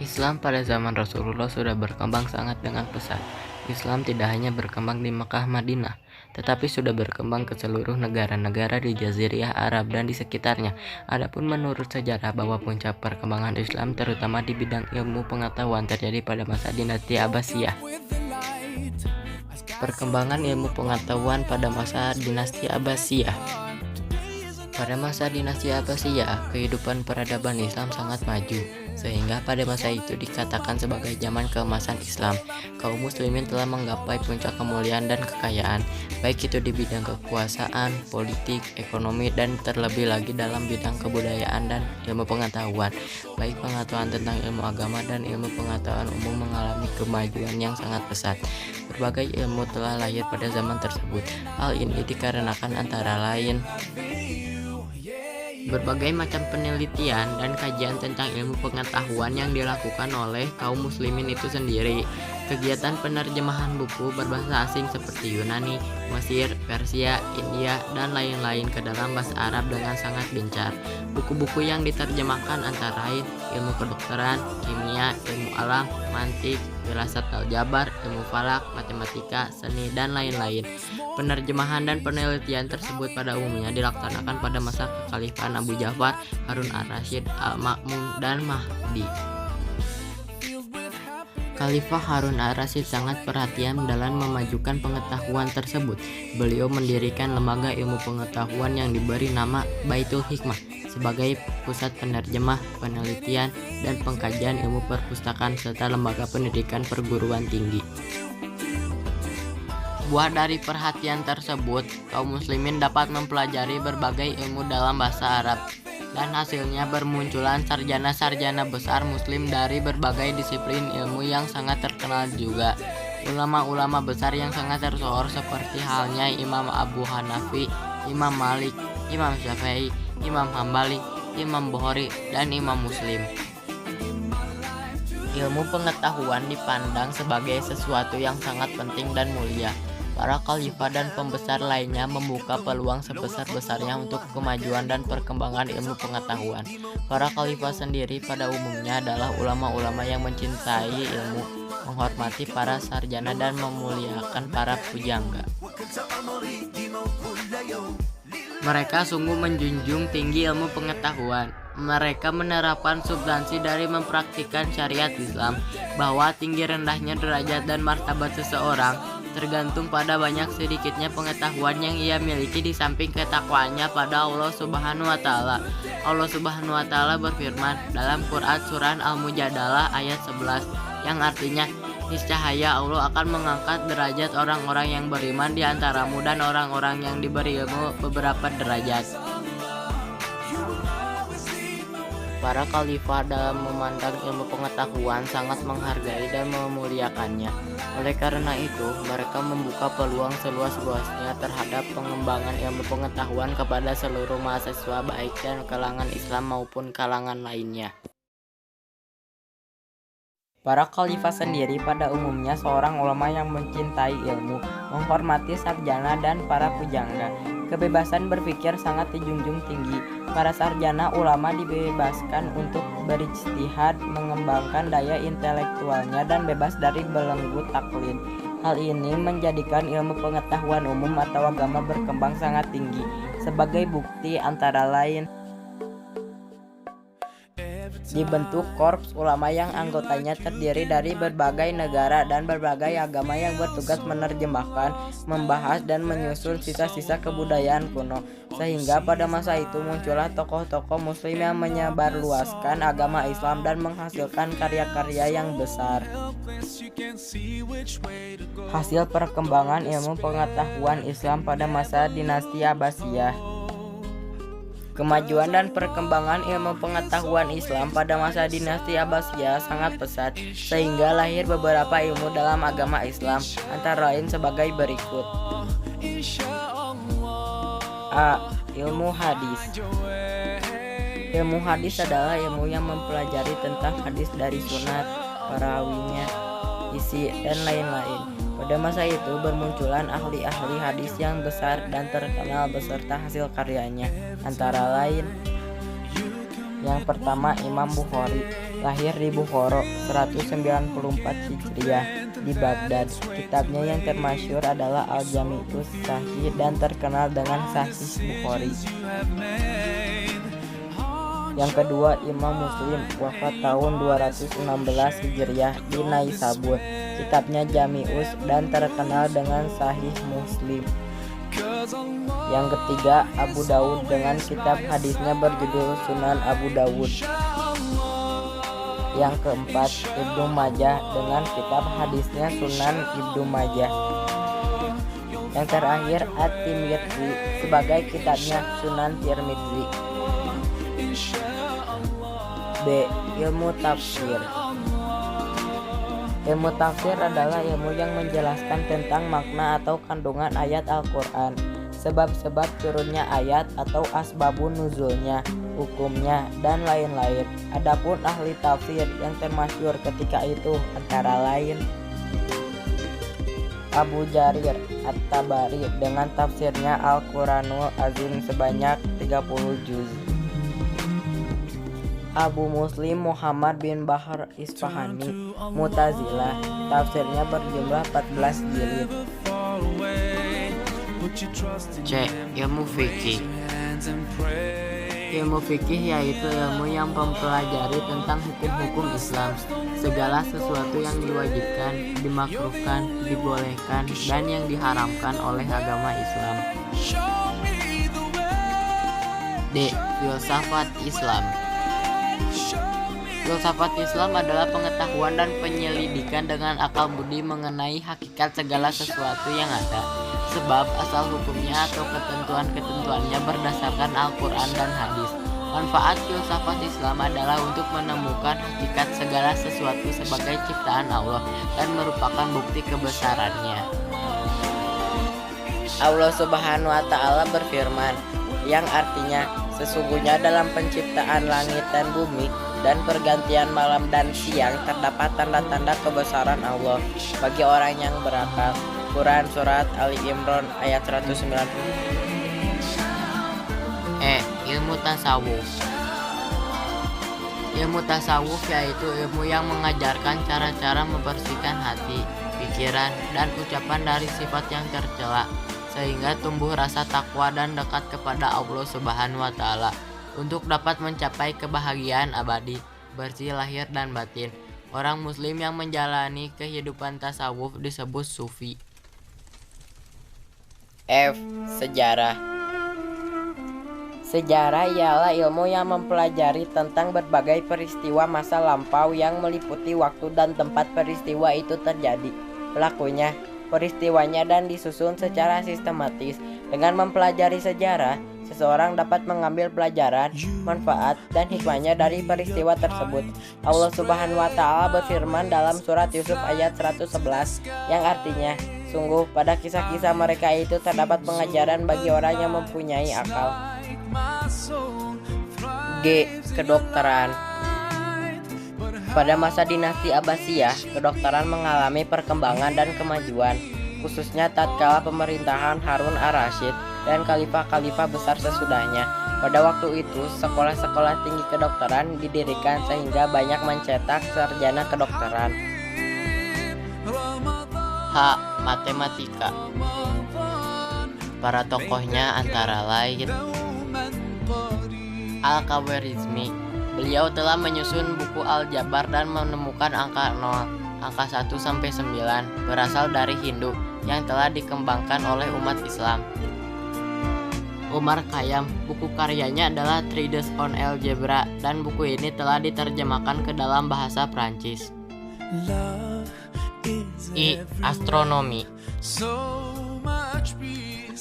Islam pada zaman Rasulullah sudah berkembang sangat dengan pesat. Islam tidak hanya berkembang di Mekah Madinah, tetapi sudah berkembang ke seluruh negara-negara di Jazirah Arab dan di sekitarnya. Adapun menurut sejarah bahwa puncak perkembangan Islam terutama di bidang ilmu pengetahuan terjadi pada masa dinasti Abbasiyah. Perkembangan ilmu pengetahuan pada masa dinasti Abbasiyah. Pada masa dinasti Abbasiyah, kehidupan peradaban Islam sangat maju, sehingga pada masa itu dikatakan sebagai zaman keemasan Islam. Kaum muslimin telah menggapai puncak kemuliaan dan kekayaan, baik itu di bidang kekuasaan, politik, ekonomi, dan terlebih lagi dalam bidang kebudayaan dan ilmu pengetahuan. Baik pengetahuan tentang ilmu agama dan ilmu pengetahuan umum mengalami kemajuan yang sangat pesat. Berbagai ilmu telah lahir pada zaman tersebut. Hal ini dikarenakan antara lain berbagai macam penelitian dan kajian tentang ilmu pengetahuan yang dilakukan oleh kaum muslimin itu sendiri. Kegiatan penerjemahan buku berbahasa asing seperti Yunani, Mesir, Persia, India, dan lain-lain ke dalam bahasa Arab dengan sangat gencar. Buku-buku yang diterjemahkan antara lain ilmu kedokteran, kimia, ilmu alam, mantik, firasat aljabar, ilmu falak, matematika, seni, dan lain-lain. Penerjemahan dan penelitian tersebut pada umumnya dilaksanakan pada masa kekhalifahan Abu Ja'far, Harun ar-Rasyid, Al-Ma'mun, dan Mahdi. Khalifah Harun ar-Rasyid sangat perhatian dalam memajukan pengetahuan tersebut. Beliau mendirikan lembaga ilmu pengetahuan yang diberi nama Baitul Hikmah sebagai pusat penerjemah, penelitian, dan pengkajian ilmu perpustakaan serta lembaga pendidikan perguruan tinggi. Buah dari perhatian tersebut, kaum muslimin dapat mempelajari berbagai ilmu dalam bahasa Arab, dan hasilnya bermunculan sarjana-sarjana besar muslim dari berbagai disiplin ilmu yang sangat terkenal juga. Ulama-ulama besar yang sangat tersohor seperti halnya Imam Abu Hanafi, Imam Malik, Imam Syafi'i, Imam Hambali, Imam Bukhari, dan Imam Muslim. Ilmu pengetahuan dipandang sebagai sesuatu yang sangat penting dan mulia. Para khalifah dan pembesar lainnya membuka peluang sebesar-besarnya untuk kemajuan dan perkembangan ilmu pengetahuan. Para khalifah sendiri pada umumnya adalah ulama-ulama yang mencintai ilmu, menghormati para sarjana, dan memuliakan para pujangga. Mereka sungguh menjunjung tinggi ilmu pengetahuan. Mereka menerapkan substansi dari mempraktikkan syariat Islam, bahwa tinggi rendahnya derajat dan martabat seseorang tergantung pada banyak sedikitnya pengetahuan yang ia miliki di samping ketakwaannya pada Allah Subhanahu wa taala. Allah Subhanahu wa taala berfirman dalam Quran surah Al-Mujadalah ayat 11 yang artinya, niscaya Allah akan mengangkat derajat orang-orang yang beriman di antaramu dan orang-orang yang diberi ilmu beberapa derajat. Para khalifah dalam memandang ilmu pengetahuan sangat menghargai dan memuliakannya. Oleh karena itu, mereka membuka peluang seluas-luasnya terhadap pengembangan ilmu pengetahuan kepada seluruh mahasiswa baik dan kalangan Islam maupun kalangan lainnya. Para khalifah sendiri pada umumnya seorang ulama yang mencintai ilmu, menghormati sarjana dan para pujangga. Kebebasan berpikir sangat dijunjung tinggi. Para sarjana ulama dibebaskan untuk berijtihad, mengembangkan daya intelektualnya, dan bebas dari belenggu taklid. Hal ini menjadikan ilmu pengetahuan umum atau agama berkembang sangat tinggi. Sebagai bukti antara lain, dibentuk korps ulama yang anggotanya terdiri dari berbagai negara dan berbagai agama yang bertugas menerjemahkan, membahas, dan menyusun sisa-sisa kebudayaan kuno. Sehingga pada masa itu muncullah tokoh-tokoh muslim yang menyebarluaskan agama Islam dan menghasilkan karya-karya yang besar. Hasil perkembangan ilmu pengetahuan Islam pada masa dinasti Abbasiyah. Kemajuan dan perkembangan ilmu pengetahuan Islam pada masa dinasti Abbasiyah sangat pesat, sehingga lahir beberapa ilmu dalam agama Islam, antara lain sebagai berikut. A. Ilmu hadis. Ilmu hadis adalah ilmu yang mempelajari tentang hadis dari sunat, perawinya, isi, dan lain-lain. Pada masa itu bermunculan ahli-ahli hadis yang besar dan terkenal beserta hasil karyanya, antara lain yang pertama Imam Bukhari. lahir di Bukhara 194 Hijriah di Baghdad. Kitabnya yang termasyhur adalah Al-Jami'us Sahih dan terkenal dengan Sahih Bukhari. Yang kedua, Imam Muslim, wafat tahun 216 Hijriah di Naisabur. Kitabnya Jami'us dan terkenal dengan Sahih Muslim. Yang ketiga, Abu Daud dengan kitab hadisnya berjudul Sunan Abu Daud. Yang keempat, Ibnu Majah dengan kitab hadisnya Sunan Ibnu Majah. Yang terakhir, At-Tirmidzi sebagai kitabnya Sunan Tirmidzi. B. Ilmu tafsir. Ilmu tafsir adalah ilmu yang menjelaskan tentang makna atau kandungan ayat Al-Quran, sebab-sebab turunnya ayat atau asbabun nuzulnya, hukumnya, dan lain-lain. Adapun ahli tafsir yang termasyhur ketika itu antara lain Abu Jarir At-Tabari dengan tafsirnya Al-Quranul Azim sebanyak 30 juz. Abu Muslim Muhammad bin Bahr Isfahani Mu'tazilah, tafsirnya berjumlah 14 jilid. C. Ilmu fikih. Ilmu fikih yaitu ilmu yang mempelajari tentang hukum-hukum Islam, segala sesuatu yang diwajibkan, dimakruhkan, dibolehkan, dan yang diharamkan oleh agama Islam. D. Filsafat Islam. Filsafat Islam adalah pengetahuan dan penyelidikan dengan akal budi mengenai hakikat segala sesuatu yang ada, sebab asal hukumnya atau ketentuan-ketentuannya berdasarkan Al-Quran dan hadis. Manfaat filsafat Islam adalah untuk menemukan hakikat segala sesuatu sebagai ciptaan Allah dan merupakan bukti kebesarannya. Allah Subhanahu wa Ta'ala berfirman, yang artinya sesungguhnya dalam penciptaan langit dan bumi dan pergantian malam dan siang terdapat tanda-tanda kebesaran Allah bagi orang yang berakal. Quran Surat Ali Imran ayat 190. Ilmu tasawuf. Ilmu tasawuf yaitu ilmu yang mengajarkan cara-cara membersihkan hati, pikiran, dan ucapan dari sifat yang tercela, sehingga tumbuh rasa takwa dan dekat kepada Allah Subhanahu wa Ta'ala untuk dapat mencapai kebahagiaan abadi, bersih lahir dan batin. Orang muslim yang menjalani kehidupan tasawuf disebut sufi. F. Sejarah. Sejarah ialah ilmu yang mempelajari tentang berbagai peristiwa masa lampau yang meliputi waktu dan tempat peristiwa itu terjadi, pelakunya, peristiwanya, dan disusun secara sistematis. Dengan mempelajari sejarah, seseorang dapat mengambil pelajaran, manfaat, dan hikmahnya dari peristiwa tersebut. Allah Subhanahu wa Ta'ala berfirman dalam surat Yusuf ayat 111 yang artinya, sungguh pada kisah-kisah mereka itu terdapat pengajaran bagi orang yang mempunyai akal. G. Kedokteran. Pada masa dinasti Abbasiyah, kedokteran mengalami perkembangan dan kemajuan, khususnya tatkala pemerintahan Harun ar-Rasyid dan khalifah-khalifah besar sesudahnya. Pada waktu itu, sekolah-sekolah tinggi kedokteran didirikan sehingga banyak mencetak sarjana kedokteran. H. Matematika. Para tokohnya antara lain Al-Khwarizmi. Beliau telah menyusun buku Al-Jabar dan menemukan angka 0, angka 1 sampai 9 berasal dari Hindu yang telah dikembangkan oleh umat Islam. Umar Khayyam, buku karyanya adalah Treatise on Algebra dan buku ini telah diterjemahkan ke dalam bahasa Prancis. I. Astronomi.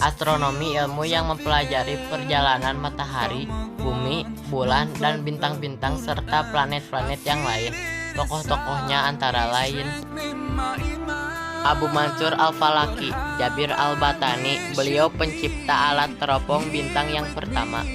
Astronomi ilmu yang mempelajari perjalanan matahari, bumi, bulan, dan bintang-bintang serta planet-planet yang lain. Tokoh-tokohnya antara lain Abu Mansur Al-Falaki, Jabir Al-Batani, beliau pencipta alat teropong bintang yang pertama.